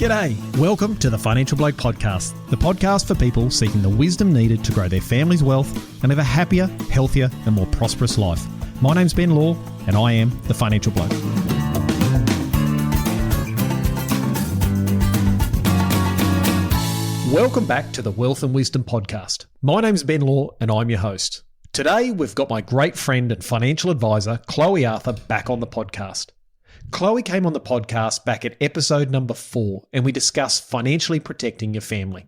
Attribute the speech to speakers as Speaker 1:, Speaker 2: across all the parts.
Speaker 1: G'day, welcome to the Financial Bloke Podcast, the podcast for people seeking the wisdom needed to grow their family's wealth and live a happier, healthier and more prosperous life. My name's Ben Law and I am the Financial Bloke. Welcome back to the Wealth and Wisdom Podcast. My name's Ben Law and I'm your host. Today we've got my great friend and financial advisor, Chloe Arthur, back on the podcast. Chloe came on the podcast back at episode number 4 and we discussed financially protecting your family.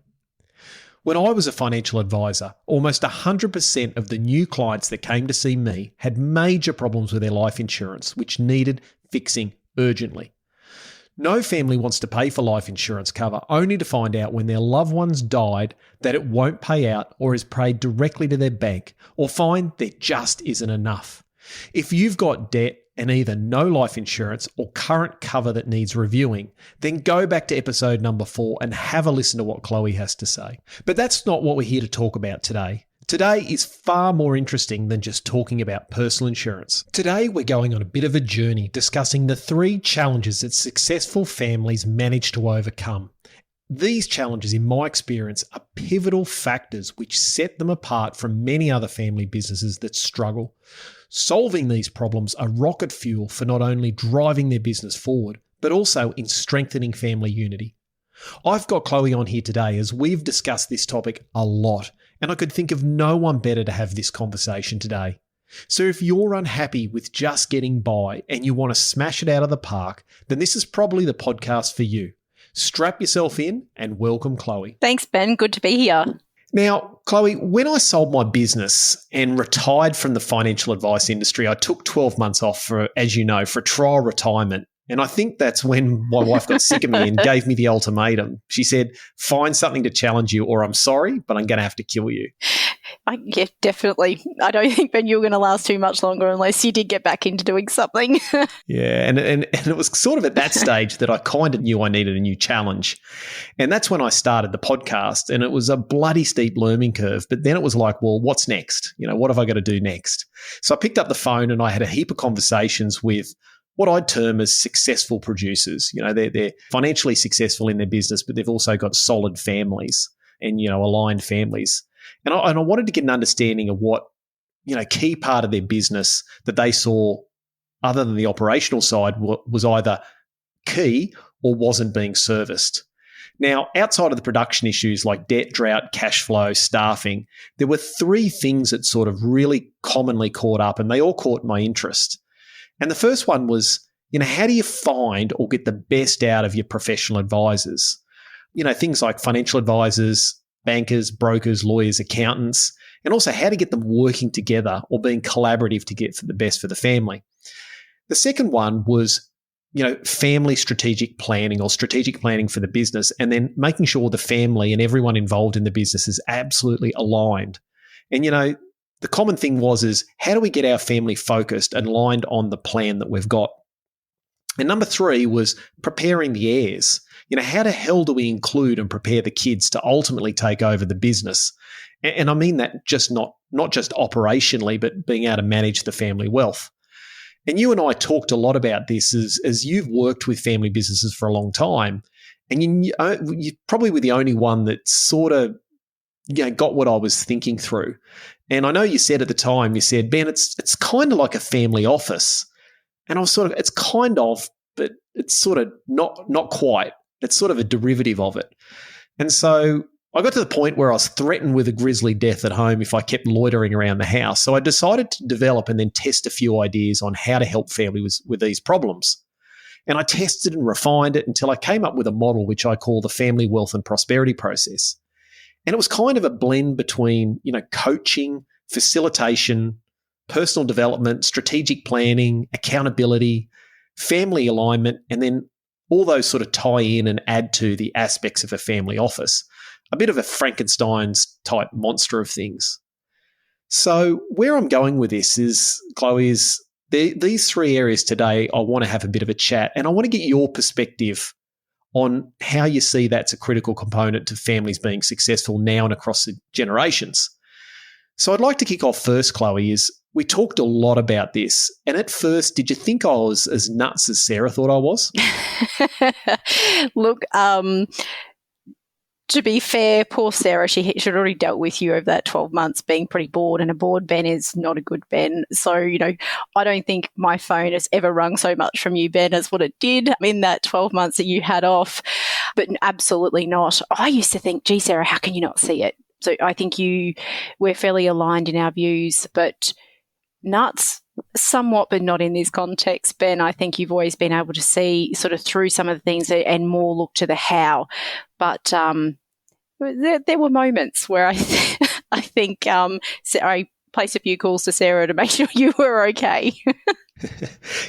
Speaker 1: When I was a financial advisor, almost 100% of the new clients that came to see me had major problems with their life insurance, which needed fixing urgently. No family wants to pay for life insurance cover only to find out when their loved ones died that it won't pay out or is paid directly to their bank, or find there just isn't enough. If you've got debt and either no life insurance or current cover that needs reviewing, then go back to episode number 4 and have a listen to what Chloe has to say. But that's not what we're here to talk about today. Today is far more interesting than just talking about personal insurance. Today we're going on a bit of a journey discussing the 3 challenges that successful families manage to overcome. These challenges, in my experience, are pivotal factors which set them apart from many other family businesses that struggle. Solving these problems are rocket fuel for not only driving their business forward, but also in strengthening family unity. I've got Chloe on here today as we've discussed this topic a lot, and I could think of no one better to have this conversation today. So if you're unhappy with just getting by and you want to smash it out of the park, then this is probably the podcast for you. Strap yourself in and welcome Chloe.
Speaker 2: Thanks, Ben. Good to be here.
Speaker 1: Now, Chloe, when I sold my business and retired from the financial advice industry, I took 12 months off for a trial retirement. And I think that's when my wife got sick of me and gave me the ultimatum. She said, find something to challenge you or I'm sorry, but I'm going to have to kill you.
Speaker 2: Yeah, definitely. I don't think, Ben, you were going to last too much longer unless you did get back into doing something.
Speaker 1: Yeah, and it was sort of at that stage that I kind of knew I needed a new challenge. And that's when I started the podcast, and it was a bloody steep learning curve. But then it was like, well, what's next? What have I got to do next? So I picked up the phone and I had a heap of conversations with what I'd term as successful producers. They're financially successful in their business, but they've also got solid families and, aligned families. And I wanted to get an understanding of what, key part of their business that they saw other than the operational side was either key or wasn't being serviced. Now, outside of the production issues like debt, drought, cash flow, staffing, there were 3 things that sort of really commonly caught up, and they all caught my interest. And the first one was, how do you find or get the best out of your professional advisors? Things like financial advisors, bankers, brokers, lawyers, accountants, and also how to get them working together or being collaborative to get for the best for the family. The second one was, family strategic planning or strategic planning for the business, and then making sure the family and everyone involved in the business is absolutely aligned. And, the common thing is how do we get our family focused and aligned on the plan that we've got? And number 3 was preparing the heirs. How the hell do we include and prepare the kids to ultimately take over the business? And I mean that just not just operationally, but being able to manage the family wealth. And you and I talked a lot about this as you've worked with family businesses for a long time, and you probably were the only one that sort of got what I was thinking through. And I know you said at the time, Ben, it's kind of like a family office. And I was sort of, it's kind of, but it's sort of not quite. It's sort of a derivative of it. And so I got to the point where I was threatened with a grisly death at home if I kept loitering around the house. So I decided to develop and then test a few ideas on how to help families with these problems. And I tested and refined it until I came up with a model which I call the family wealth and prosperity process. And it was kind of a blend between, coaching, facilitation, personal development, strategic planning, accountability, family alignment, and then all those sort of tie in and add to the aspects of a family office. A bit of a Frankenstein's type monster of things. So where I'm going with this is, Chloe, is these 3 areas today I want to have a bit of a chat, and I want to get your perspective on how you see that's a critical component to families being successful now and across the generations. So I'd like to kick off first, Chloe, is we talked a lot about this. And at first, did you think I was as nuts as Sarah thought I was?
Speaker 2: Look, to be fair, poor Sarah, she'd already dealt with you over that 12 months being pretty bored, and a bored Ben is not a good Ben. So, I don't think my phone has ever rung so much from you, Ben, as what it did in that 12 months that you had off. But absolutely not. I used to think, gee, Sarah, how can you not see it? So I think we're fairly aligned in our views, but nuts somewhat, but not in this context, Ben. I think you've always been able to see sort of through some of the things and more look to the how. But there were moments where I think I placed a few calls to Sarah to make sure you were okay.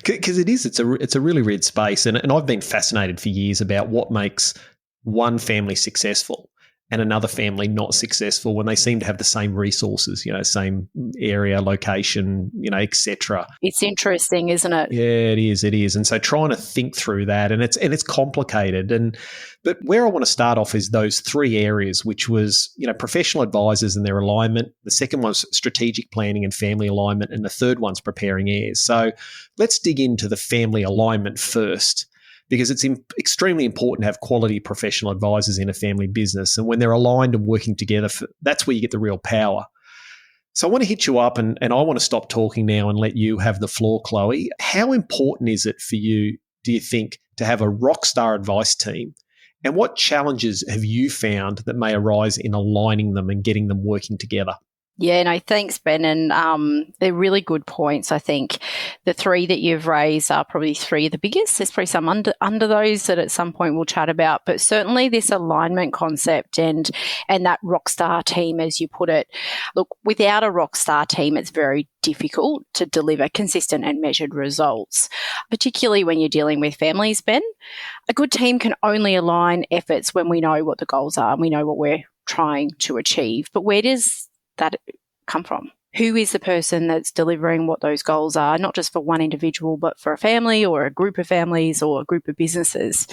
Speaker 1: Because it's a really weird space, and I've been fascinated for years about what makes one family successful and another family not successful when they seem to have the same resources, same area, location, etc.
Speaker 2: It's interesting, isn't it?
Speaker 1: Yeah, it is. And so trying to think through that, and it's complicated. But where I want to start off is those three areas, which was, professional advisors and their alignment. The second one's strategic planning and family alignment, and the third one's preparing heirs. So let's dig into the family alignment first, because it's extremely important to have quality professional advisors in a family business. And when they're aligned and working together, that's where you get the real power. So I want to hit you up, and I want to stop talking now and let you have the floor, Chloe. How important is it for you, do you think, to have a rock star advice team? And what challenges have you found that may arise in aligning them and getting them working together?
Speaker 2: Yeah, no, thanks, Ben. And they're really good points. I think the three that you've raised are probably three of the biggest. There's probably some under those that at some point we'll chat about, but certainly this alignment concept and that rock star team, as you put it. Look, without a rock star team, it's very difficult to deliver consistent and measured results, particularly when you're dealing with families, Ben. A good team can only align efforts when we know what the goals are and we know what we're trying to achieve. But where does that come from? Who is the person that's delivering what those goals are, not just for one individual, but for a family or a group of families or a group of businesses?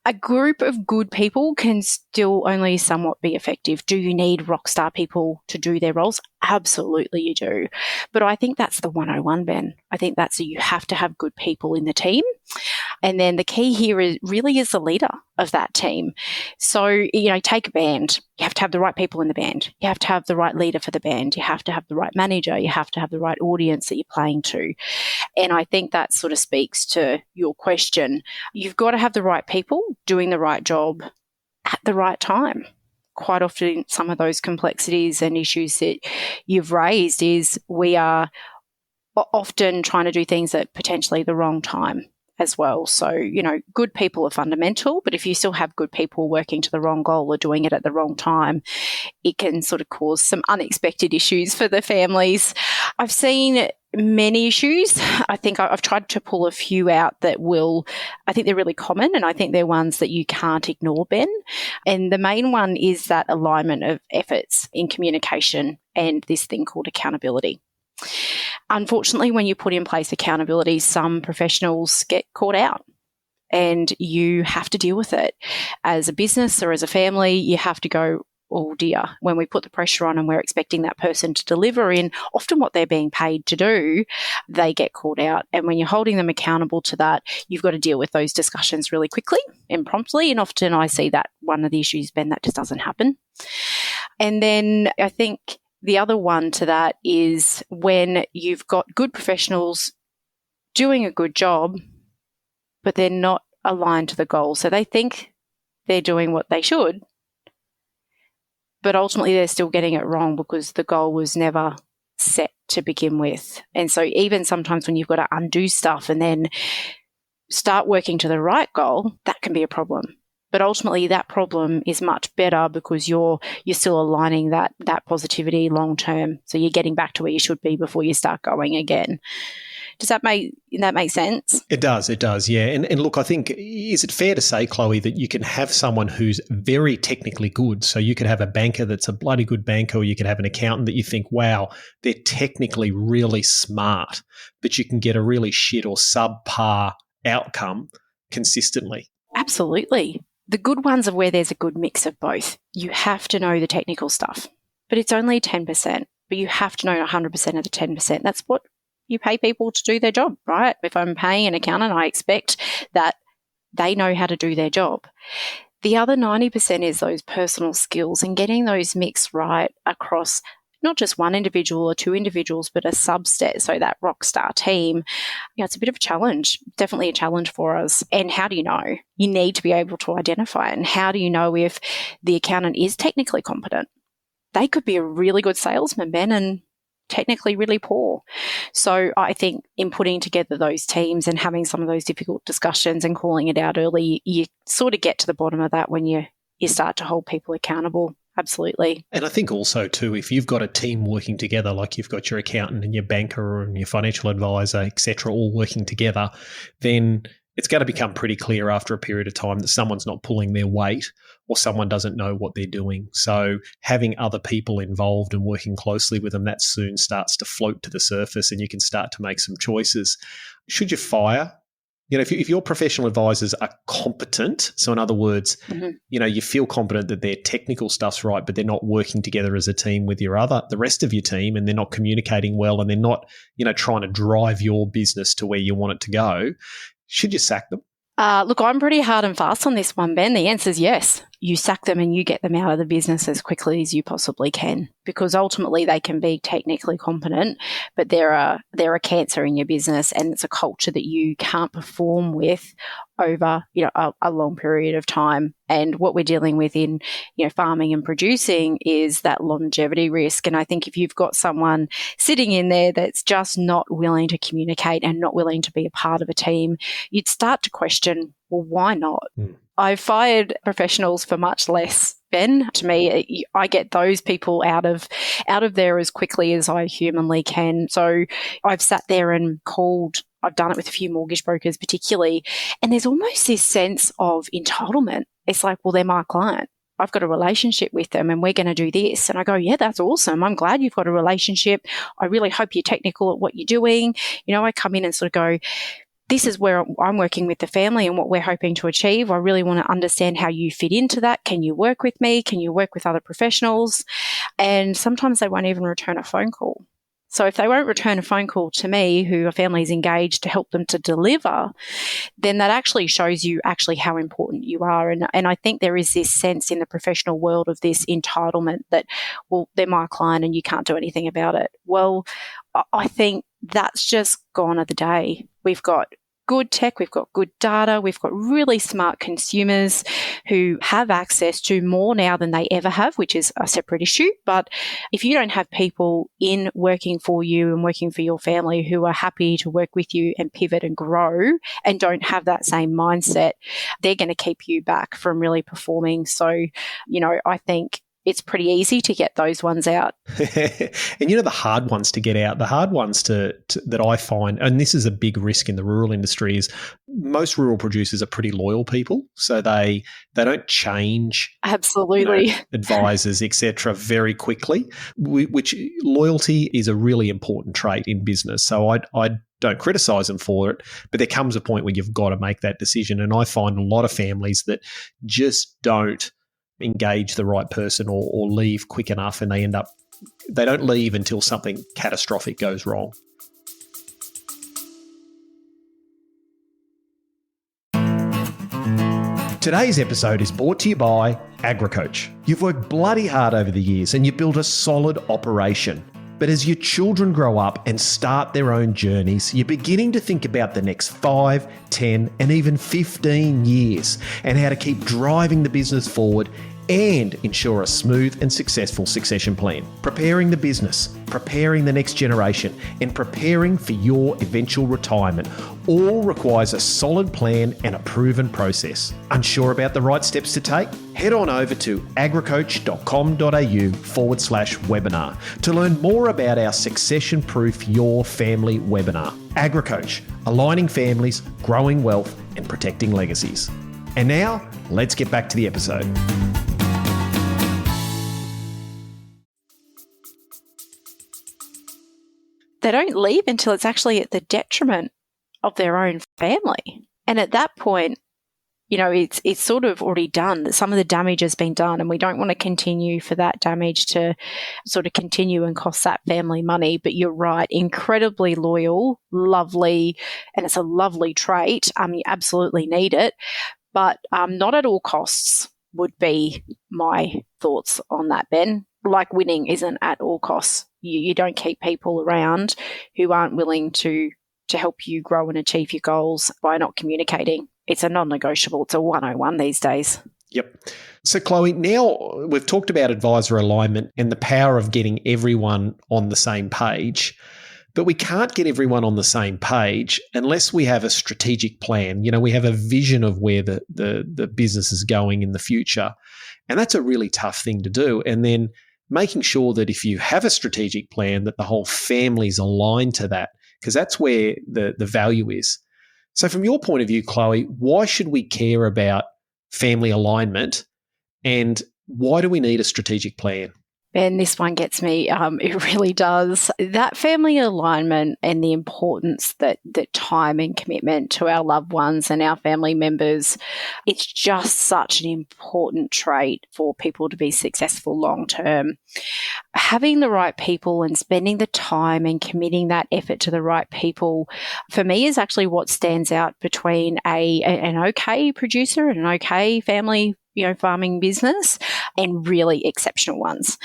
Speaker 2: A group of good people can still only somewhat be effective. Do you need rock star people to do their roles? Absolutely you do. But I think that's the 101, Ben. I think that's you have to have good people in the team. And then the key here is the leader of that team. So, take a band. You have to have the right people in the band. You have to have the right leader for the band. You have to have the right manager. You have to have the right audience that you're playing to. And I think that sort of speaks to your question. You've got to have the right people doing the right job at the right time. Quite often, some of those complexities and issues that you've raised is we are often trying to do things at potentially the wrong time as well. So, good people are fundamental, but if you still have good people working to the wrong goal or doing it at the wrong time, it can sort of cause some unexpected issues for the families. I've seen many issues. I think I've tried to pull a few out that I think they're really common, and I think they're ones that you can't ignore, Ben. And the main one is that alignment of efforts in communication and this thing called accountability. Unfortunately, when you put in place accountability, some professionals get caught out and you have to deal with it. As a business or as a family, you have to go, oh dear, when we put the pressure on and we're expecting that person to deliver in often what they're being paid to do, they get caught out. And when you're holding them accountable to that, you've got to deal with those discussions really quickly and promptly. And often I see that one of the issues, Ben, that just doesn't happen. And then I think the other one to that is when you've got good professionals doing a good job, but they're not aligned to the goal. So they think they're doing what they should, but ultimately they're still getting it wrong because the goal was never set to begin with. And so even sometimes when you've got to undo stuff and then start working to the right goal, that can be a problem. But ultimately, that problem is much better because you're still aligning that positivity long term. So you're getting back to where you should be before you start going again. Does that make sense?
Speaker 1: It does, yeah. And look, I think, is it fair to say, Chloe, that you can have someone who's very technically good? So you could have a banker that's a bloody good banker, or you could have an accountant that you think, wow, they're technically really smart, but you can get a really shit or subpar outcome consistently.
Speaker 2: Absolutely. The good ones are where there's a good mix of both. You have to know the technical stuff, but it's only 10%. but you have to know 100% of the 10%. That's what you pay people to do their job, right? If I'm paying an accountant, I expect that they know how to do their job. The other 90% is those personal skills and getting those mixed right across not just one individual or two individuals, but a subset. So that rock star team, it's a bit of a challenge, definitely a challenge for us. And how do you know? You need to be able to identify it. And how do you know if the accountant is technically competent? They could be a really good salesman, Ben, and technically really poor. So I think in putting together those teams and having some of those difficult discussions and calling it out early, you sort of get to the bottom of that when you start to hold people accountable. Absolutely.
Speaker 1: And I think also too, if you've got a team working together, like you've got your accountant and your banker and your financial advisor, et cetera, all working together, then it's going to become pretty clear after a period of time that someone's not pulling their weight or someone doesn't know what they're doing. So having other people involved and working closely with them, that soon starts to float to the surface and you can start to make some choices. Should you fire? If your professional advisors are competent, so in other words, you feel confident that their technical stuff's right, but they're not working together as a team with the rest of your team, and they're not communicating well, and they're not, trying to drive your business to where you want it to go, should you sack them?
Speaker 2: Look, I'm pretty hard and fast on this one, Ben. The answer is yes. You sack them and you get them out of the business as quickly as you possibly can, because ultimately they can be technically competent, but they're a cancer in your business, and it's a culture that you can't perform with over a long period of time. And what we're dealing with in farming and producing is that longevity risk. And I think if you've got someone sitting in there that's just not willing to communicate and not willing to be a part of a team, you'd start to question, well, why not? I've fired professionals for much less, Ben. To me, I get those people out of there as quickly as I humanly can. So I've sat there and I've done it with a few mortgage brokers particularly, and there's almost this sense of entitlement. It's like, well, they're my client. I've got a relationship with them and we're going to do this. And I go, yeah, that's awesome. I'm glad you've got a relationship. I really hope you're technical at what you're doing. I come in and sort of go, this is where I'm working with the family and what we're hoping to achieve. I really want to understand how you fit into that. Can you work with me? Can you work with other professionals? And sometimes they won't even return a phone call. So if they won't return a phone call to me, who a family is engaged to help them to deliver, then that actually shows you actually how important you are. And I think there is this sense in the professional world of this entitlement that, well, they're my client and you can't do anything about it. Well, I think that's just gone of the day. We've got good tech, we've got good data, we've got really smart consumers who have access to more now than they ever have, which is a separate issue. But if you don't have people in working for you and working for your family who are happy to work with you and pivot and grow and don't have that same mindset, they're going to keep you back from really performing. So, I think it's pretty easy to get those ones out.
Speaker 1: And the hard ones to get out, the hard ones that I find, and this is a big risk in the rural industry, is most rural producers are pretty loyal people. So they don't change
Speaker 2: absolutely
Speaker 1: advisors, etc., very quickly, which loyalty is a really important trait in business. So I don't criticize them for it, but there comes a point where you've got to make that decision. And I find a lot of families that just don't engage the right person or leave quick enough, and they don't leave until something catastrophic goes wrong. Today's episode is brought to you by AgriCoach. You've worked bloody hard over the years and you've built a solid operation. But as your children grow up and start their own journeys, you're beginning to think about the next 5, 10, and even 15 years and how to keep driving the business forward and ensure a smooth and successful succession plan. Preparing the business, preparing the next generation, and preparing for your eventual retirement all requires a solid plan and a proven process. Unsure about the right steps to take? Head on over to agricoach.com.au/webinar to learn more about our Succession Proof Your Family webinar. AgriCoach, aligning families, growing wealth, and protecting legacies. And now, let's get back to the episode.
Speaker 2: They don't leave until it's actually at the detriment of their own family. And at that point, it's sort of already done. Some of the damage has been done, and we don't want to continue for that damage to sort of continue and cost that family money. But you're right, incredibly loyal, lovely, and it's a lovely trait. You absolutely need it, but not at all costs would be my thoughts on that, Ben. Like winning isn't at all costs. You don't keep people around who aren't willing to help you grow and achieve your goals by not communicating. It's a non-negotiable. It's a 101 these days.
Speaker 1: Yep. So, Chloe, now we've talked about advisor alignment and the power of getting everyone on the same page, but we can't get everyone on the same page unless we have a strategic plan. We have a vision of where the business is going in the future, and that's a really tough thing to do. And then making sure that if you have a strategic plan, that the whole family's aligned to that, because that's where the value is. So from your point of view, Chloe, why should we care about family alignment, and why do we need a strategic plan?
Speaker 2: Ben, this one gets me. It really does. That family alignment and the importance that time and commitment to our loved ones and our family members, it's just such an important trait for people to be successful long term. Having the right people and spending the time and committing that effort to the right people, for me, is actually what stands out between an okay producer and an okay family farming business and really exceptional ones.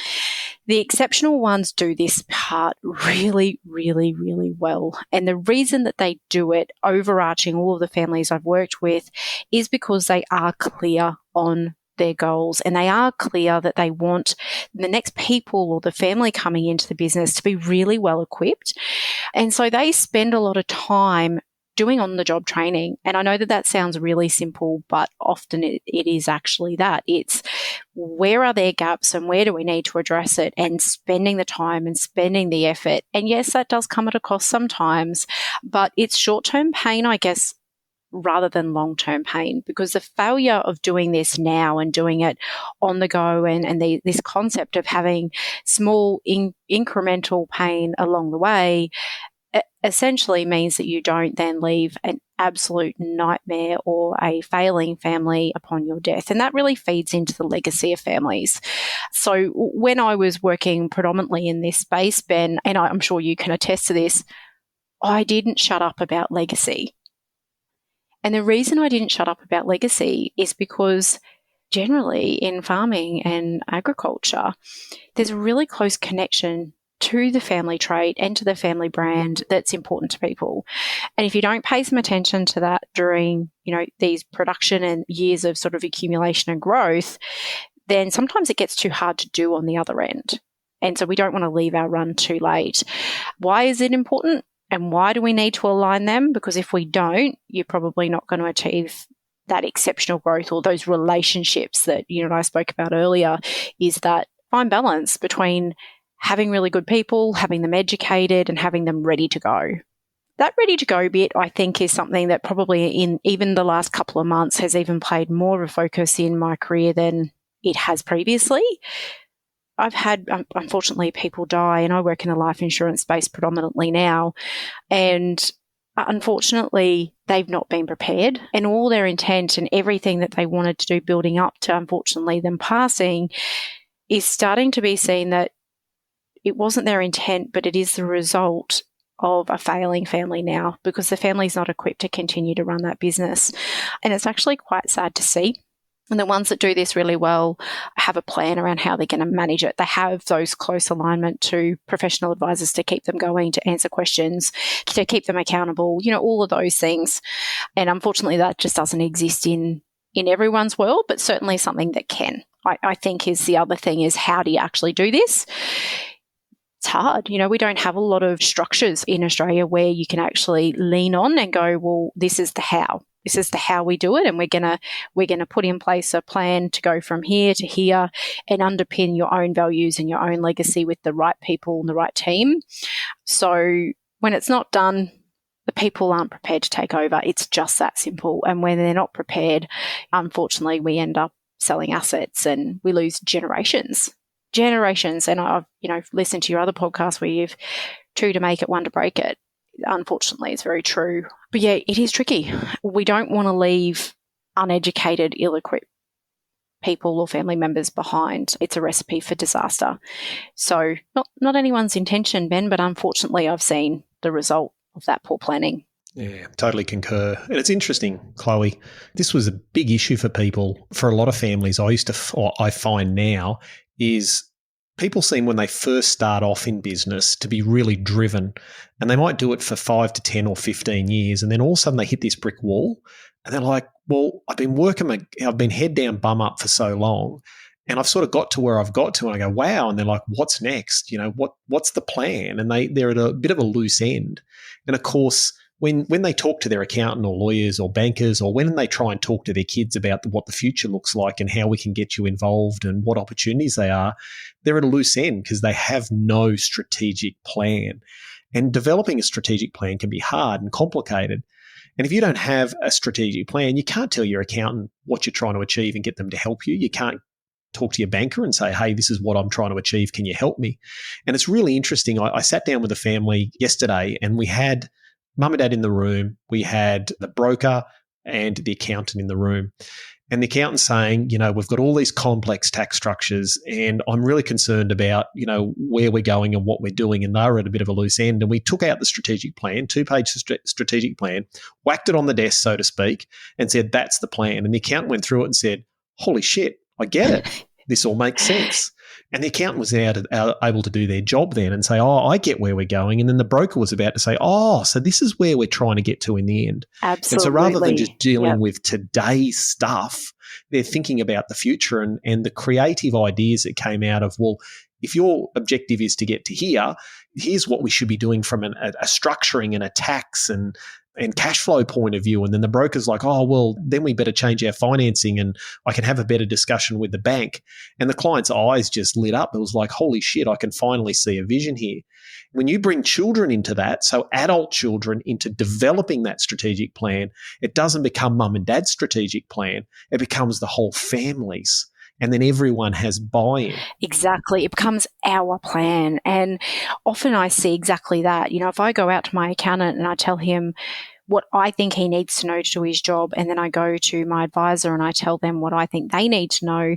Speaker 2: The exceptional ones do this part really, really, really well. And the reason that they do it, overarching all of the families I've worked with, is because they are clear on their goals, and they are clear that they want the next people or the family coming into the business to be really well equipped. And so they spend a lot of time doing on-the-job training. And I know that sounds really simple, but often it is actually that. It's where are their gaps and where do we need to address it, and spending the time and spending the effort. And yes, that does come at a cost sometimes, but it's short-term pain, I guess, rather than long-term pain, because the failure of doing this now and doing it on the go and this concept of having small incremental pain along the way essentially means that you don't then leave an absolute nightmare or a failing family upon your death. And that really feeds into the legacy of families. So when I was working predominantly in this space, Ben, and I'm sure you can attest to this, I didn't shut up about legacy. And the reason I didn't shut up about legacy is because generally in farming and agriculture, there's a really close connection to the family trait and to the family brand that's important to people. And if you don't pay some attention to that during, these production and years of sort of accumulation and growth, then sometimes it gets too hard to do on the other end. And so we don't want to leave our run too late. Why is it important? And why do we need to align them? Because if we don't, you're probably not going to achieve that exceptional growth or those relationships that you and I spoke about earlier, is that fine balance between having really good people, having them educated, and having them ready to go. That ready to go bit, I think, is something that probably in even the last couple of months has even played more of a focus in my career than it has previously. I've had, unfortunately, people die, and I work in the life insurance space predominantly now, and unfortunately, they've not been prepared, and all their intent and everything that they wanted to do building up to, unfortunately, them passing is starting to be seen that it wasn't their intent, but it is the result of a failing family now, because the family's not equipped to continue to run that business. And it's actually quite sad to see. And the ones that do this really well have a plan around how they're going to manage it. They have those close alignment to professional advisors to keep them going, to answer questions, to keep them accountable, all of those things. And unfortunately, that just doesn't exist in everyone's world, but certainly something that can. I think is the other thing is, how do you actually do this? It's hard. We don't have a lot of structures in Australia where you can actually lean on and go, well, this is the how. This is the how we do it, and we're gonna put in place a plan to go from here to here and underpin your own values and your own legacy with the right people and the right team. So when it's not done, the people aren't prepared to take over. It's just that simple. And when they're not prepared, unfortunately, we end up selling assets and we lose generations. And I've listened to your other podcast where you've two to make it, one to break it. Unfortunately, it's very true. But yeah, it is tricky. We don't want to leave uneducated, ill-equipped people or family members behind, it's a recipe for disaster. So not anyone's intention, Ben, but unfortunately I've seen the result of that poor planning.
Speaker 1: Yeah, totally concur. And it's interesting, Chloe, this was a big issue for people, for a lot of families. I find now is people seem when they first start off in business to be really driven, and they might do it for 5 to 10 or 15 years. And then all of a sudden they hit this brick wall and they're like, well, I've been head down, bum up for so long, and I've sort of got to where I've got to, and I go, wow. And they're like, what's next? What's the plan? And they're at a bit of a loose end. And of course, when they talk to their accountant or lawyers or bankers, or when they try and talk to their kids about what the future looks like and how we can get you involved and what opportunities they are, they're at a loose end because they have no strategic plan. And developing a strategic plan can be hard and complicated. And if you don't have a strategic plan, you can't tell your accountant what you're trying to achieve and get them to help you. You can't talk to your banker and say, hey, this is what I'm trying to achieve. Can you help me? And it's really interesting. I sat down with a family yesterday and we had mum and dad in the room. We had the broker and the accountant in the room. And the accountant's saying, we've got all these complex tax structures and I'm really concerned about, where we're going and what we're doing. And they were at a bit of a loose end. And we took out the strategic plan, 2-page strategic plan, whacked it on the desk, so to speak, and said, that's the plan. And the accountant went through it and said, holy shit, I get it. This all makes sense. And the accountant was able to do their job then and say, oh, I get where we're going. And then the broker was about to say, oh, so this is where we're trying to get to in the end.
Speaker 2: Absolutely.
Speaker 1: And so rather than just dealing with today's stuff, they're thinking about the future and the creative ideas that came out of, well, if your objective is to get to here, here's what we should be doing from a structuring and a tax and cash flow point of view. And then the broker's like, oh, well, then we better change our financing and I can have a better discussion with the bank. And the client's eyes just lit up. It was like, holy shit, I can finally see a vision here. When you bring children into that, so adult children into developing that strategic plan, it doesn't become mum and dad's strategic plan. It becomes the whole family's. And then everyone has buy-in.
Speaker 2: Exactly. It becomes our plan. And often I see exactly that. If I go out to my accountant and I tell him what I think he needs to know to do his job, and then I go to my advisor and I tell them what I think they need to know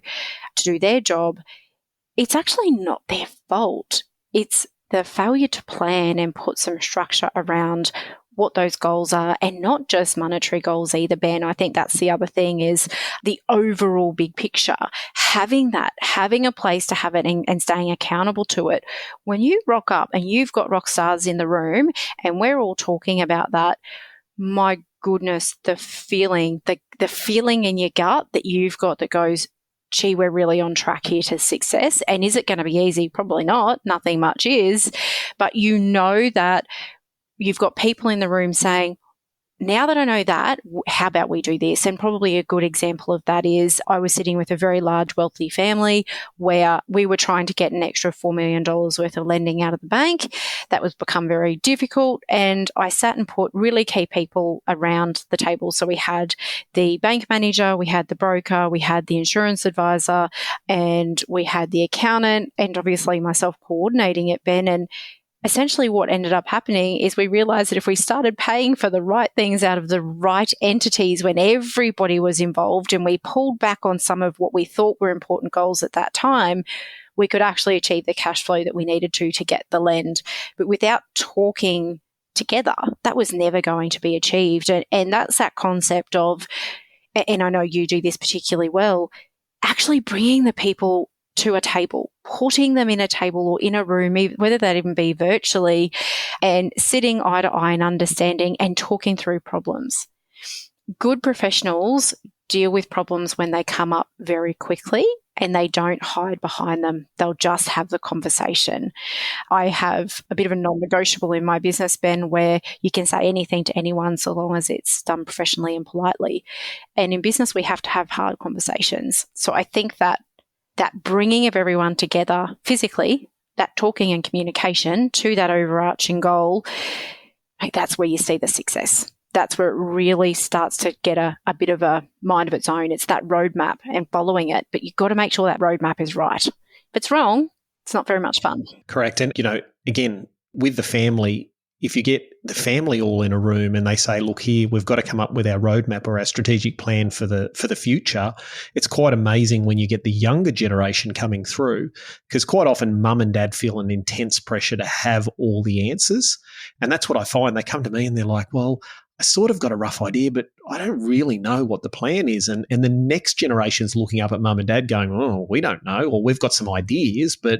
Speaker 2: to do their job, it's actually not their fault. It's the failure to plan and put some structure around what those goals are, and not just monetary goals either, Ben. I think that's the other thing, is the overall big picture. Having a place to have it and staying accountable to it. When you rock up and you've got rock stars in the room and we're all talking about that, my goodness, the feeling in your gut that you've got that goes, gee, we're really on track here to success. And is it going to be easy? Probably not. Nothing much is. But you know that you've got people in the room saying, now that I know that, how about we do this? And probably a good example of that is I was sitting with a very large wealthy family where we were trying to get an extra $4 million worth of lending out of the bank. That was become very difficult. And I sat and put really key people around the table. So we had the bank manager, we had the broker, we had the insurance advisor, and we had the accountant, and obviously myself coordinating it, Ben. And essentially what ended up happening is we realized that if we started paying for the right things out of the right entities when everybody was involved, and we pulled back on some of what we thought were important goals at that time, we could actually achieve the cash flow that we needed to get the lend. But without talking together, that was never going to be achieved. And that's that concept of, and I know you do this particularly well, actually bringing the people to a table, putting them in a table or in a room, whether that even be virtually, and sitting eye to eye and understanding and talking through problems. Good professionals deal with problems when they come up very quickly, and they don't hide behind them. They'll just have the conversation. I have a bit of a non-negotiable in my business, Ben, where you can say anything to anyone so long as it's done professionally and politely. And in business, we have to have hard conversations. So I think that bringing of everyone together physically, that talking and communication to that overarching goal, that's where you see the success. That's where it really starts to get a bit of a mind of its own. It's that roadmap and following it, but you've got to make sure that roadmap is right. If it's wrong, it's not very much fun.
Speaker 1: Correct. And, again, with the family, if you get the family all in a room and they say, look here, we've got to come up with our roadmap or our strategic plan for the future, it's quite amazing when you get the younger generation coming through, because quite often mum and dad feel an intense pressure to have all the answers. And that's what I find. They come to me and they're like, well, I sort of got a rough idea, but I don't really know what the plan is. And the next generation's looking up at mum and dad going, oh, we don't know, or we've got some ideas, but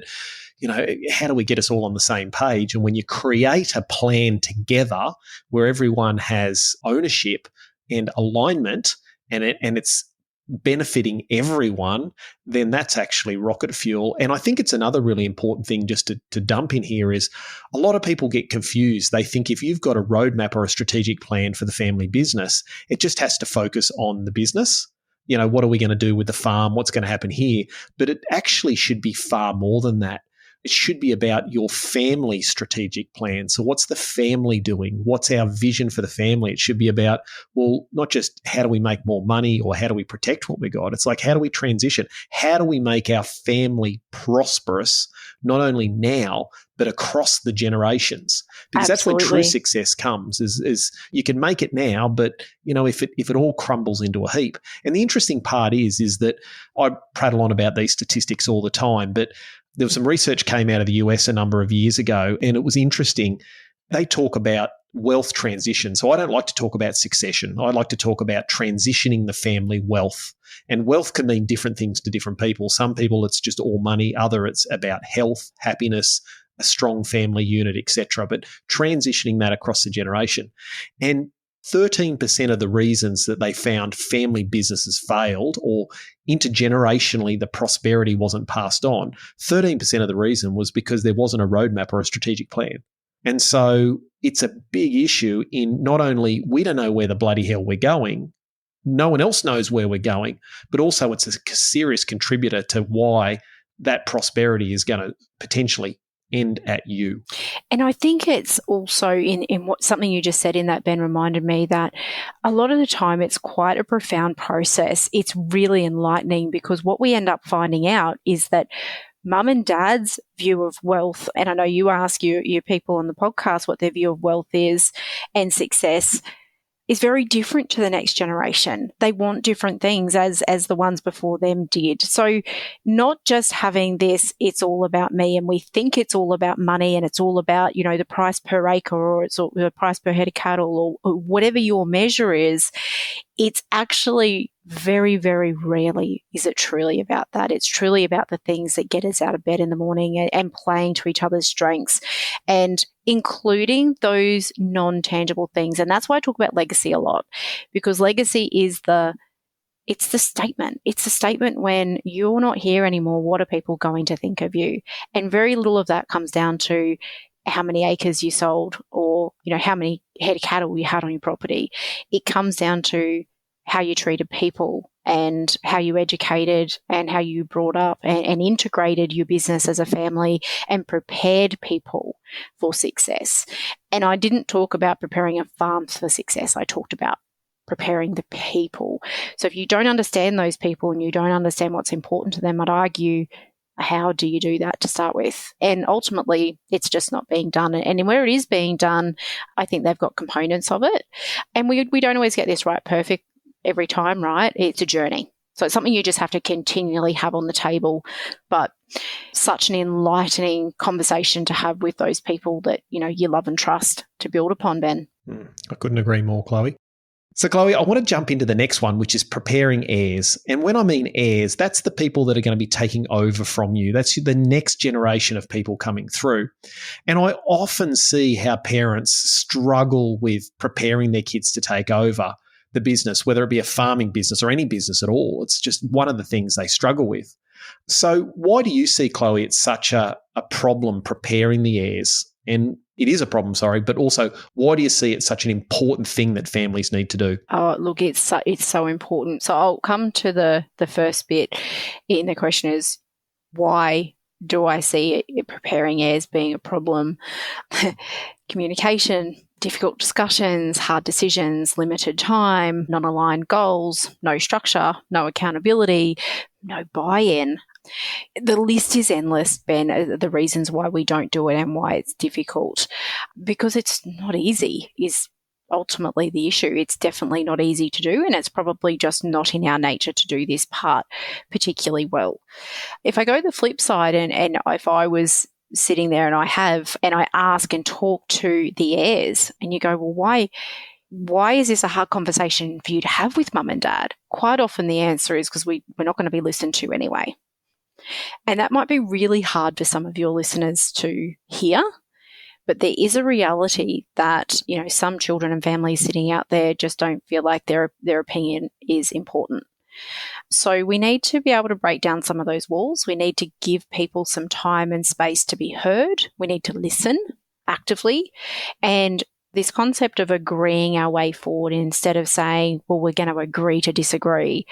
Speaker 1: how do we get us all on the same page? And when you create a plan together where everyone has ownership and alignment and it's benefiting everyone, then that's actually rocket fuel. And I think it's another really important thing just to dump in here is a lot of people get confused. They think if you've got a roadmap or a strategic plan for the family business, it just has to focus on the business. What are we going to do with the farm? What's going to happen here? But it actually should be far more than that. It should be about your family strategic plan. So what's the family doing? What's our vision for the family? It should be about, well, not just how do we make more money or how do we protect what we got? It's like, how do we transition? How do we make our family prosperous, not only now, but across the generations? Because
Speaker 2: Absolutely.
Speaker 1: That's where true success comes, is you can make it now, but if it all crumbles into a heap. And the interesting part is that I prattle on about these statistics all the time, but there was some research came out of the US a number of years ago, and it was interesting. They talk about wealth transition. So I don't like to talk about succession. I like to talk about transitioning the family wealth. And wealth can mean different things to different people. Some people, it's just all money. Other, it's about health, happiness, a strong family unit, etc. But transitioning that across the generation. And 13% of the reasons that they found family businesses failed or intergenerationally the prosperity wasn't passed on, 13% of the reason was because there wasn't a roadmap or a strategic plan. And so it's a big issue in not only we don't know where the bloody hell we're going, no one else knows where we're going, but also it's a serious contributor to why that prosperity is going to potentially end at you.
Speaker 2: And I think it's also in what something you just said in that, Ben, reminded me that a lot of the time it's quite a profound process. It's really enlightening because what we end up finding out is that mum and dad's view of wealth, and I know you ask your people on the podcast what their view of wealth is and success, is very different to the next generation. They want different things as the ones before them did. So not just having this, it's all about me, and we think it's all about money and it's all about, the price per acre or it's all the price per head of cattle or whatever your measure is. It's actually very, very rarely is it truly about that. It's truly about the things that get us out of bed in the morning and playing to each other's strengths and including those non-tangible things. And that's why I talk about legacy a lot, because legacy is it's the statement. It's the statement when you're not here anymore, what are people going to think of you? And very little of that comes down to how many acres you sold or, how many head of cattle you had on your property. It comes down to how you treated people and how you educated and how you brought up and integrated your business as a family and prepared people for success. And I didn't talk about preparing a farm for success. I talked about preparing the people. So if you don't understand those people and you don't understand what's important to them, I'd argue, how do you do that to start with? And ultimately, it's just not being done. And where it is being done, I think they've got components of it. And we don't always get this right perfect every time, right? It's a journey. So it's something you just have to continually have on the table. But such an enlightening conversation to have with those people that, you love and trust to build upon, Ben.
Speaker 1: I couldn't agree more, Chloe. So, Chloe, I want to jump into the next one, which is preparing heirs. And when I mean heirs, that's the people that are going to be taking over from you. That's the next generation of people coming through. And I often see how parents struggle with preparing their kids to take over the business, whether it be a farming business or any business at all. It's just one of the things they struggle with. So why do you see, Chloe, it's such a problem preparing the heirs? And it is a problem, but also why do you see it such an important thing that families need to do?
Speaker 2: Oh, look, it's so important. So I'll come to the first bit in the question is, why do I see it preparing heirs being a problem? Communication, difficult discussions, hard decisions, limited time, non-aligned goals, no structure, no accountability, no buy-in. The list is endless, Ben, the reasons why we don't do it and why it's difficult. Because it's not easy is ultimately the issue. It's definitely not easy to do, and it's probably just not in our nature to do this part particularly well. If I go the flip side, and if I was sitting there and I ask and talk to the heirs, and you go, well, why is this a hard conversation for you to have with mum and dad? Quite often the answer is because we're not going to be listened to anyway. And that might be really hard for some of your listeners to hear. But there is a reality that, some children and families sitting out there just don't feel like their opinion is important. So we need to be able to break down some of those walls. We need to give people some time and space to be heard. We need to listen actively. And this concept of agreeing our way forward instead of saying, well, we're going to agree to disagree.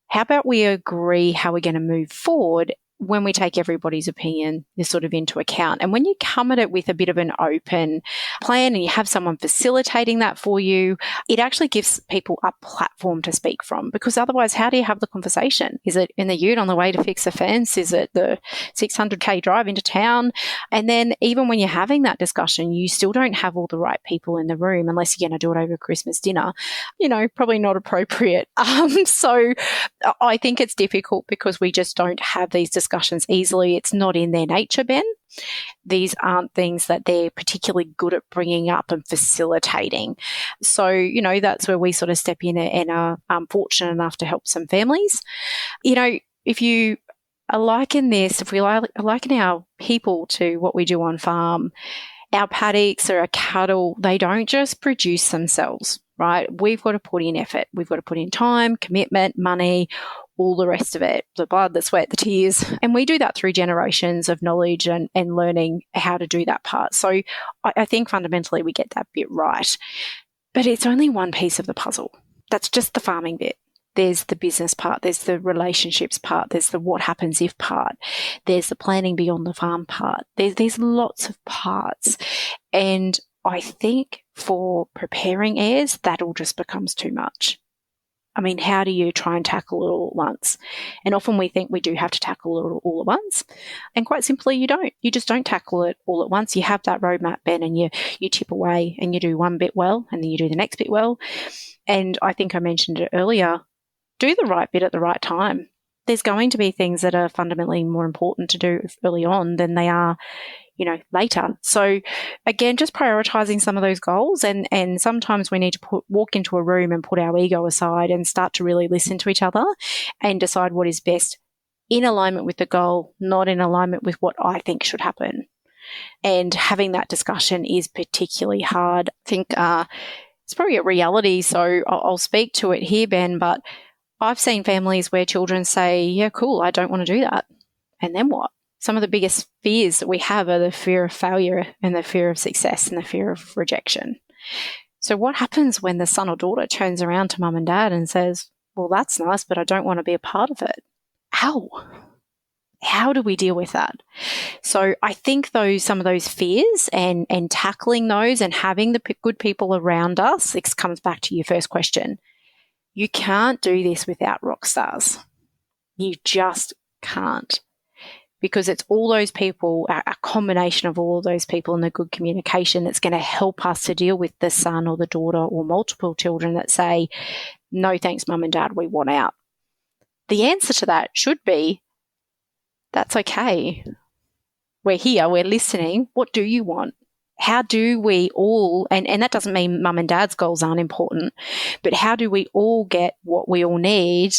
Speaker 2: How about we agree how we're going to move forward when we take everybody's opinion sort of into account? And when you come at it with a bit of an open plan and you have someone facilitating that for you, it actually gives people a platform to speak from, because otherwise, how do you have the conversation? Is it in the ute on the way to fix a fence? Is it the 600k drive into town? And then even when you're having that discussion, you still don't have all the right people in the room, unless you're going to do it over Christmas dinner, probably not appropriate. So I think it's difficult because we just don't have these discussions easily. It's not in their nature, Ben. These aren't things that they're particularly good at bringing up and facilitating. So, that's where we sort of step in and are fortunate enough to help some families. If you are liking this, if we liken our people to what we do on farm, our paddocks or our cattle, they don't just produce themselves, right? We've got to put in effort. We've got to put in time, commitment, money, all the rest of it, the blood, the sweat, the tears. And we do that through generations of knowledge and learning how to do that part. So I think fundamentally we get that bit right. But it's only one piece of the puzzle. That's just the farming bit. There's the business part. There's the relationships part. There's the what happens if part. There's the planning beyond the farm part. There's lots of parts. And I think for preparing heirs, that all just becomes too much. I mean, how do you try and tackle it all at once? And often we think we do have to tackle it all at once. And quite simply, you don't. You just don't tackle it all at once. You have that roadmap, Ben, and you tip away and you do one bit well and then you do the next bit well. And I think I mentioned it earlier, do the right bit at the right time. There's going to be things that are fundamentally more important to do early on than they are, later. So again, just prioritizing some of those goals, and sometimes we need to walk into a room and put our ego aside and start to really listen to each other and decide what is best in alignment with the goal, not in alignment with what I think should happen. And having that discussion is particularly hard. I think it's probably a reality, so I'll speak to it here, Ben, but I've seen families where children say, yeah, cool, I don't want to do that. And then what? Some of the biggest fears that we have are the fear of failure and the fear of success and the fear of rejection. So what happens when the son or daughter turns around to mum and dad and says, well, that's nice, but I don't want to be a part of it? How do we deal with that? So I think some of those fears and tackling those and having the good people around us, this comes back to your first question. You can't do this without rock stars. You just can't. Because it's all those people, a combination of all of those people and the good communication that's going to help us to deal with the son or the daughter or multiple children that say, no thanks, mum and dad, we want out. The answer to that should be, that's okay. We're here, we're listening. What do you want? How do we all, and that doesn't mean mum and dad's goals aren't important, but how do we all get what we all need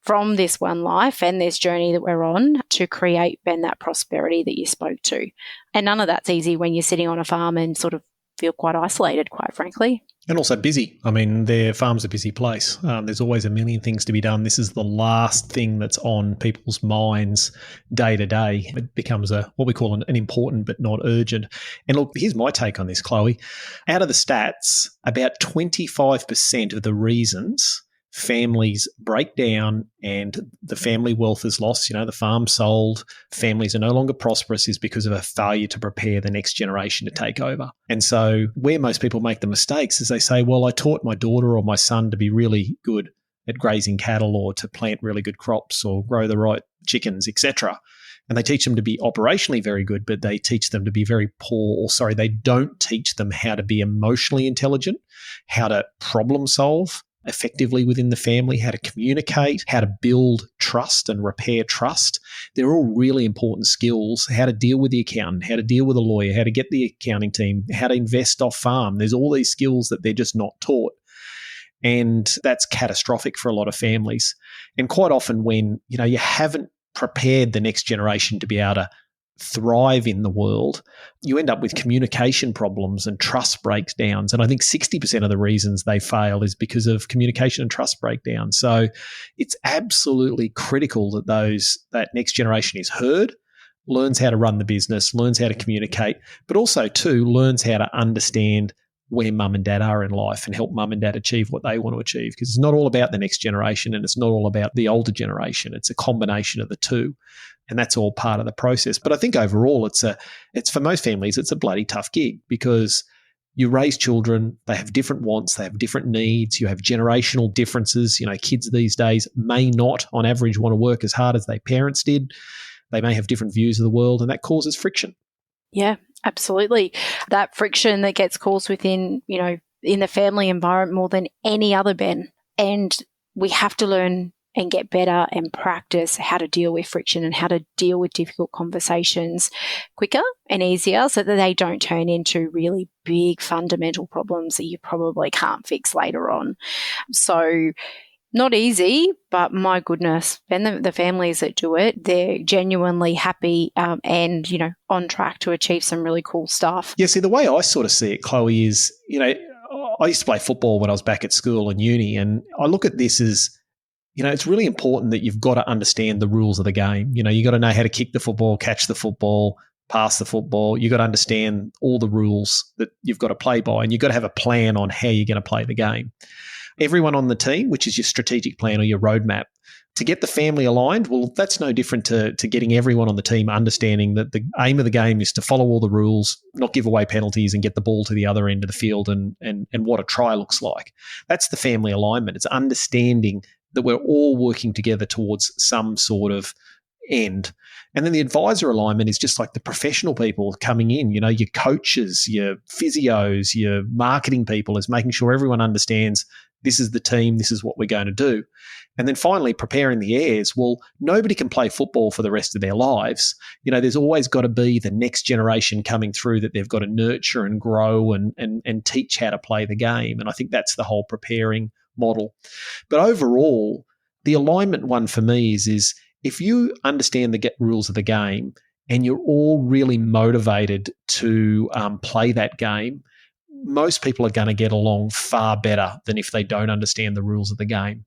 Speaker 2: from this one life and this journey that we're on to create, Ben, that prosperity that you spoke to? And none of that's easy when you're sitting on a farm and sort of feel quite isolated, quite frankly.
Speaker 1: And also busy. I mean, their farm's a busy place. There's always a million things to be done. This is the last thing that's on people's minds day to day. It becomes what we call an important but not urgent. And look, here's my take on this, Chloe. Out of the stats, about 25% of the reasons families break down and the family wealth is lost, the farm sold, families are no longer prosperous, is because of a failure to prepare the next generation to take over. And so where most people make the mistakes is they say, well, I taught my daughter or my son to be really good at grazing cattle or to plant really good crops or grow the right chickens, etc. And they teach them to be operationally very good, but they teach them to be very poor, or sorry, they don't teach them how to be emotionally intelligent, how to problem solve effectively within the family, how to communicate, how to build trust and repair trust. They're all really important skills. How to deal with the accountant, how to deal with a lawyer, how to get the accounting team, how to invest off farm. There's all these skills that they're just not taught. And that's catastrophic for a lot of families. And quite often when, you haven't prepared the next generation to be able to thrive in the world, you end up with communication problems and trust breakdowns. And I think 60% of the reasons they fail is because of communication and trust breakdown. So it's absolutely critical that that next generation is heard, learns how to run the business, learns how to communicate, but also too learns how to understand where mum and dad are in life and help mum and dad achieve what they want to achieve. Because it's not all about the next generation and it's not all about the older generation. It's a combination of the two. And that's all part of the process. But I think overall, it's for most families, it's a bloody tough gig because you raise children, they have different wants, they have different needs, you have generational differences. Kids these days may not, on average, want to work as hard as their parents did. They may have different views of the world, and that causes friction.
Speaker 2: Yeah, absolutely. That friction that gets caused within, in the family environment more than any other, Ben. And we have to learn and get better and practice how to deal with friction and how to deal with difficult conversations quicker and easier so that they don't turn into really big fundamental problems that you probably can't fix later on. So not easy, but my goodness, and the families that do it, they're genuinely happy and, on track to achieve some really cool stuff.
Speaker 1: Yeah, see, the way I sort of see it, Chloe, is, I used to play football when I was back at school and uni, and I look at this as, it's really important that you've got to understand the rules of the game. You got to know how to kick the football, catch the football, pass the football. You got to understand all the rules that you've got to play by, and you've got to have a plan on how you're going to play the game. Everyone on the team, which is your strategic plan or your roadmap, to get the family aligned, well, that's no different to getting everyone on the team understanding that the aim of the game is to follow all the rules, not give away penalties, and get the ball to the other end of the field and what a try looks like. That's the family alignment. It's understanding that we're all working together towards some sort of end. And then the advisor alignment is just like the professional people coming in, your coaches, your physios, your marketing people, is making sure everyone understands this is the team, this is what we're going to do. And then finally, preparing the heirs. Well, nobody can play football for the rest of their lives. There's always got to be the next generation coming through that they've got to nurture and grow and teach how to play the game. And I think that's the whole preparing model. But overall, the alignment one for me is if you understand the rules of the game and you're all really motivated to play that game, most people are going to get along far better than if they don't understand the rules of the game.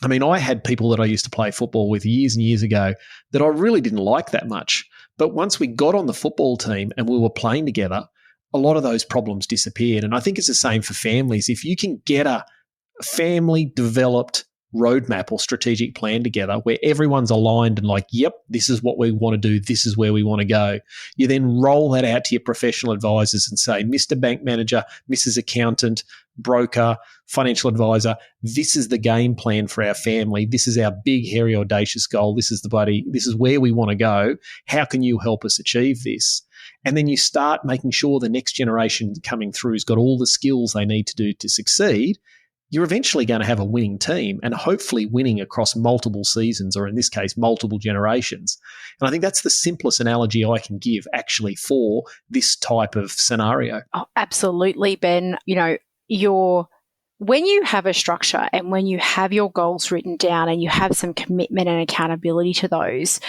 Speaker 1: I mean, I had people that I used to play football with years and years ago that I really didn't like that much. But once we got on the football team and we were playing together, a lot of those problems disappeared. And I think it's the same for families. If you can get a family developed roadmap or strategic plan together where everyone's aligned and like, yep, this is what we want to do, this is where we want to go. You then roll that out to your professional advisors and say, Mr. Bank Manager, Mrs. Accountant, broker, financial advisor, this is the game plan for our family. This is our big, hairy, audacious goal. This is where we want to go. How can you help us achieve this? And then you start making sure the next generation coming through has got all the skills they need to do to succeed. You're eventually going to have a winning team and hopefully winning across multiple seasons, or in this case, multiple generations. And I think that's the simplest analogy I can give actually for this type of scenario.
Speaker 2: Oh, absolutely, Ben. When you have a structure and when you have your goals written down and you have some commitment and accountability to those,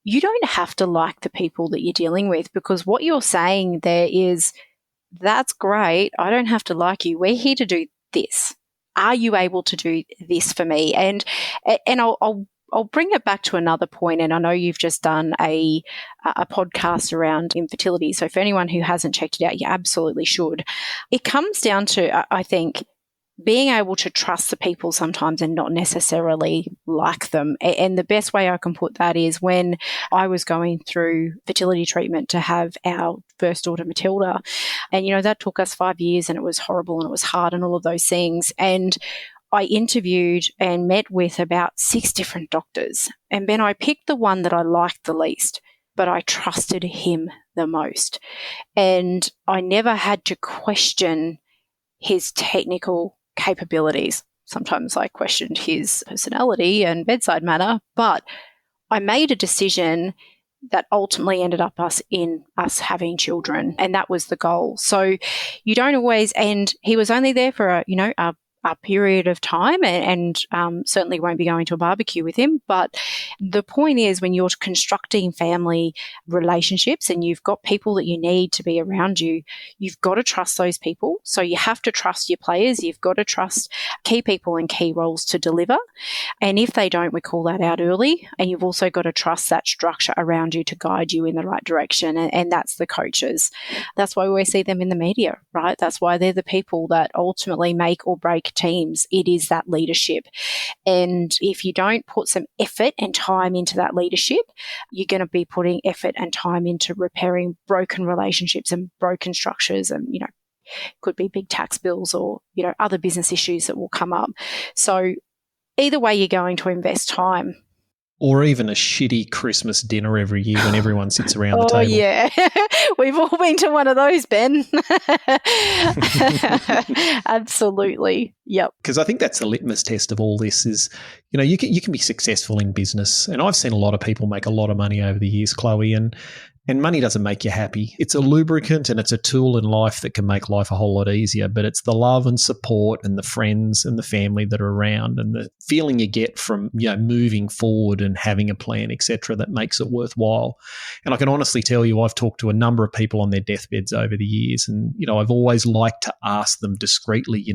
Speaker 2: you don't have to like the people that you're dealing with, because what you're saying there is, that's great. I don't have to like you. We're here to do this. Are you able to do this for me? And I'll bring it back to another point. And I know you've just done a podcast around infertility. So for anyone who hasn't checked it out, you absolutely should. It comes down to, I think, being able to trust the people sometimes and not necessarily like them. And the best way I can put that is when I was going through fertility treatment to have our first daughter, Matilda. And, that took us 5 years and it was horrible and it was hard and all of those things. And I interviewed and met with about 6 different doctors. And Ben, I picked the one that I liked the least, but I trusted him the most. And I never had to question his technical capabilities. Sometimes I questioned his personality and bedside manner, but I made a decision that ultimately ended up us having children, and that was the goal. So you don't always, and he was only there for a period of time, and certainly won't be going to a barbecue with him. But the point is, when you're constructing family relationships and you've got people that you need to be around you, you've got to trust those people. So you have to trust your players. You've got to trust key people and key roles to deliver. And if they don't, we call that out early. And you've also got to trust that structure around you to guide you in the right direction. And that's the coaches. That's why we always see them in the media, right? That's why they're the people that ultimately make or break teams. It is that leadership. And if you don't put some effort and time into that leadership, you're going to be putting effort and time into repairing broken relationships and broken structures, and could be big tax bills or other business issues that will come up. So either way, you're going to invest time.
Speaker 1: Or even a shitty Christmas dinner every year when everyone sits around the table.
Speaker 2: Oh, yeah. We've all been to one of those, Ben. Absolutely. Yep.
Speaker 1: Because I think that's the litmus test of all this is, you can be successful in business. And I've seen a lot of people make a lot of money over the years, Chloe, and money doesn't make you happy. It's a lubricant and it's a tool in life that can make life a whole lot easier, but it's the love and support and the friends and the family that are around and the feeling you get from, moving forward and having a plan, etc., that makes it worthwhile. And I can honestly tell you, I've talked to a number of people on their deathbeds over the years, and, I've always liked to ask them discreetly,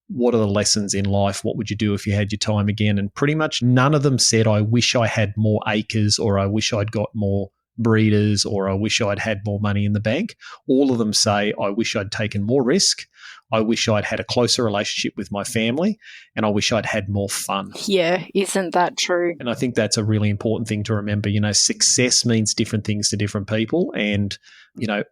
Speaker 1: what are the lessons in life? What would you do if you had your time again? And pretty much none of them said, I wish I had more acres, or I wish I'd got more breeders, or I wish I'd had more money in the bank. All of them say, I wish I'd taken more risk. I wish I'd had a closer relationship with my family, and I wish I'd had more fun.
Speaker 2: Yeah, isn't that true?
Speaker 1: And I think that's a really important thing to remember. Success means different things to different people. And,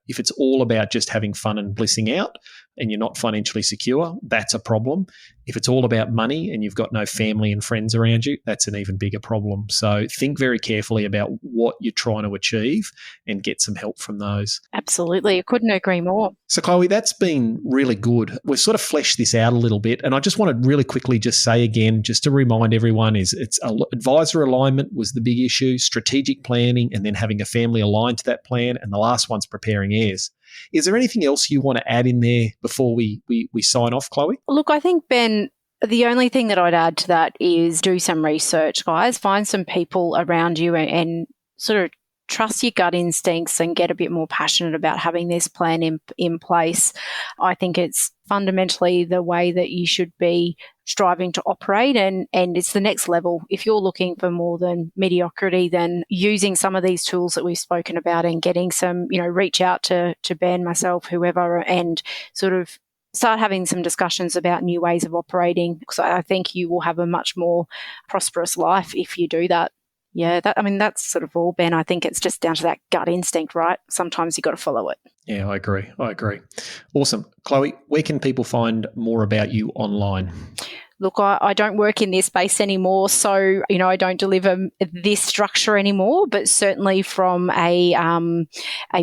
Speaker 1: if it's all about just having fun and blissing out and you're not financially secure, that's a problem. If it's all about money and you've got no family and friends around you, that's an even bigger problem. So think very carefully about what you're trying to achieve and get some help from those.
Speaker 2: Absolutely. I couldn't agree more.
Speaker 1: So, Chloe, that's been really good. We've sort of fleshed this out a little bit. And I just want to really quickly just say again, just to remind everyone, it's advisor alignment was the big issue, strategic planning, and then having a family aligned to that plan. And the last one's preparing heirs. Is there anything else you want to add in there before we sign off, Chloe?
Speaker 2: Look, I think, Ben, the only thing that I'd add to that is do some research, guys. Find some people around you and sort of trust your gut instincts and get a bit more passionate about having this plan in place. I think it's fundamentally the way that you should be striving to operate, and it's the next level. If you're looking for more than mediocrity, then using some of these tools that we've spoken about and getting some, reach out to Ben, myself, whoever, and sort of start having some discussions about new ways of operating, because I think you will have a much more prosperous life if you do that. Yeah, that's sort of all, Ben. I think it's just down to that gut instinct, right? Sometimes you've got to follow it.
Speaker 1: Yeah, I agree. Awesome. Chloe, where can people find more about you online?
Speaker 2: Look, I don't work in this space anymore, so, I don't deliver this structure anymore, but certainly from a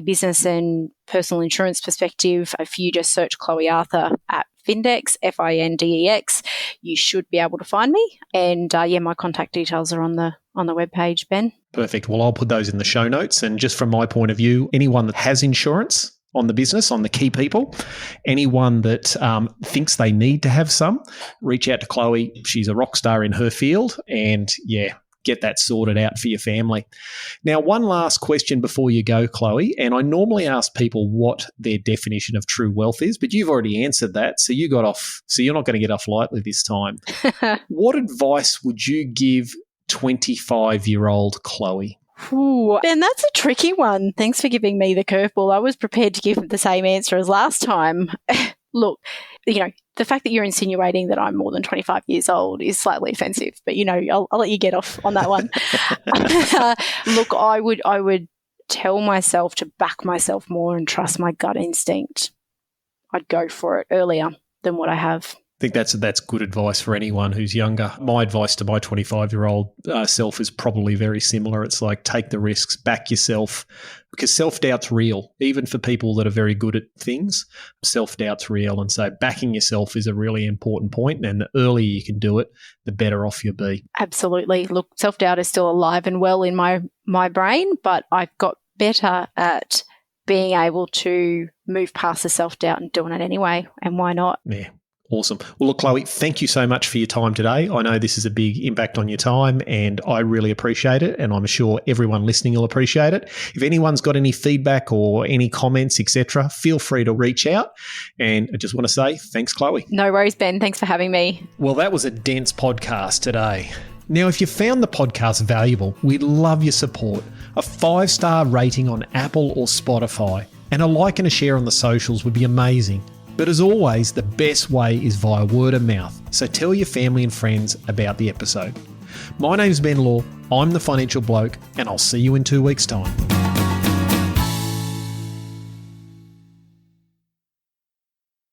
Speaker 2: business and personal insurance perspective, if you just search Chloe Arthur at Findex, Findex, you should be able to find me. And my contact details are on the webpage, Ben.
Speaker 1: Perfect. Well, I'll put those in the show notes. And just from my point of view, anyone that has insurance on the business, on the key people, anyone that thinks they need to have some, reach out to Chloe. She's a rock star in her field, and get that sorted out for your family. Now, one last question before you go, Chloe, and I normally ask people what their definition of true wealth is, but you've already answered that, so you got off. So you're not going to get off lightly this time. What advice would you give 25-year-old Chloe?
Speaker 2: Ooh, Ben, that's a tricky one. Thanks for giving me the curveball. I was prepared to give the same answer as last time. Look, the fact that you're insinuating that I'm more than 25 years old is slightly offensive, but, I'll let you get off on that one. Look, I would tell myself to back myself more and trust my gut instinct. I'd go for it earlier than what I have.
Speaker 1: I think that's good advice for anyone who's younger. My advice to my 25-year-old self is probably very similar. It's like, take the risks, back yourself, because self-doubt's real. Even for people that are very good at things, self-doubt's real. And so backing yourself is a really important point. And the earlier you can do it, the better off you'll be.
Speaker 2: Absolutely. Look, self-doubt is still alive and well in my brain, but I've got better at being able to move past the self-doubt and doing it anyway. And why not?
Speaker 1: Yeah. Awesome. Well, look, Chloe, thank you so much for your time today. I know this is a big impact on your time and I really appreciate it, and I'm sure everyone listening will appreciate it. If anyone's got any feedback or any comments, etc., feel free to reach out. And I just want to say thanks, Chloe.
Speaker 2: No worries, Ben. Thanks for having me.
Speaker 1: Well, that was a dense podcast today. Now, if you found the podcast valuable, we'd love your support. A 5-star rating on Apple or Spotify and a like and a share on the socials would be amazing. But as always, the best way is via word of mouth, so tell your family and friends about the episode. My name's Ben Law, I'm the Financial Bloke, and I'll see you in 2 weeks' time.